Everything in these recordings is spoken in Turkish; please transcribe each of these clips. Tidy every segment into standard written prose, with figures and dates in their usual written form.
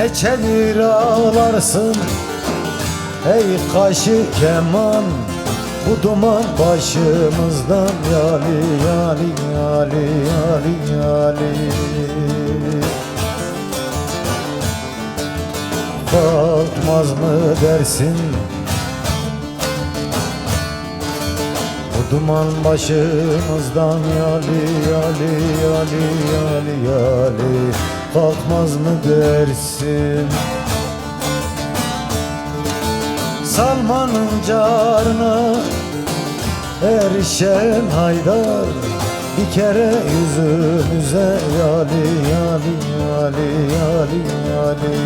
Ne çevir ağlarsın ey kaşı keman, bu duman başımızdan yali yali yali yali yali. Bakmaz mı dersin bu duman başımızdan yali yali yali yali yali. Kalkmaz mı dersin? Salmanın carına erişen Haydar, bir kere yüzümüze yali yali yali yali yali.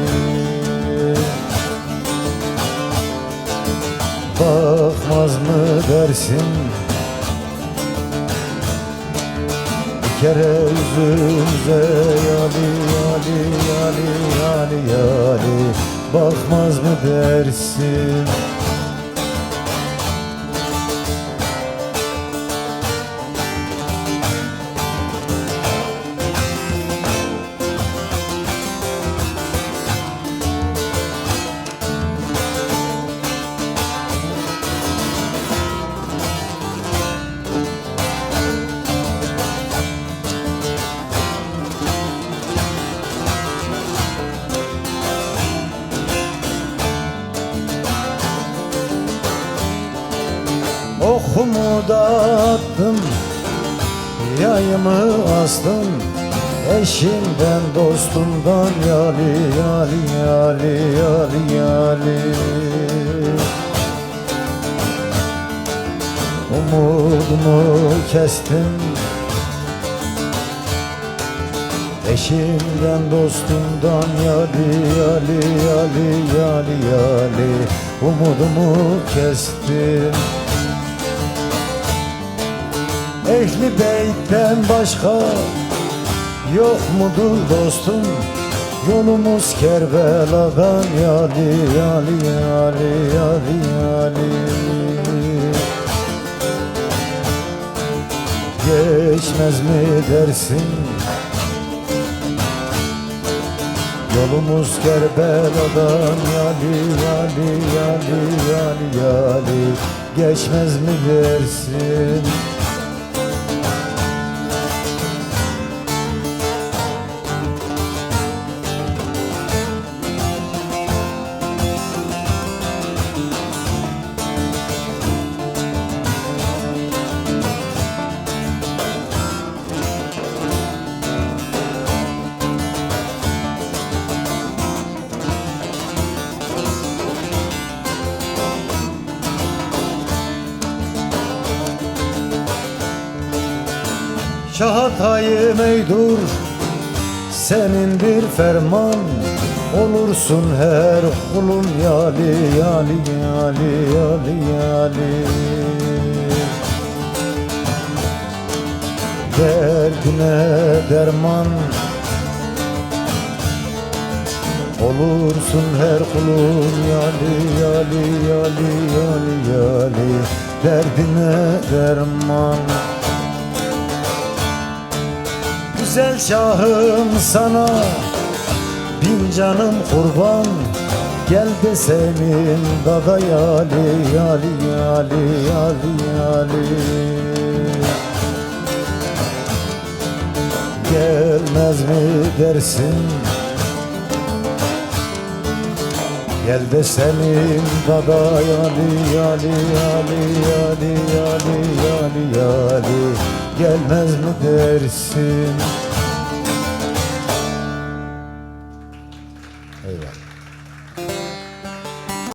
Bakmaz mı dersin? Bir kere yüzümüze yali yali yali yali yali. Bakmaz mı dersin? Okumu dağıttım, yayımı astım, eşimden dostumdan yali yali yali yali yali. Umudumu kestim, eşimden dostumdan yali yali yali yali yali. Umudumu kestim. Ehli beytten başka yok mudur dostum? Yolumuz Kerbela'dan yali yali yali yali yali. Geçmez mi dersin? Yolumuz Kerbela'dan yali yali yali yali yali. Geçmez mi dersin? Çağatay'ım ey dur, senindir ferman, olursun her kulun yali yali yali yali yali. Derdine derman, olursun her kulun yali yali yali yali yali. Derdine derman. Güzel şahım sana bin canım kurban, gel de senin dada yali yali yali yali yali. Gelmez mi dersin? Gel de senin dada yali yali yali yali yali yali yali. Gelmez mi dersin?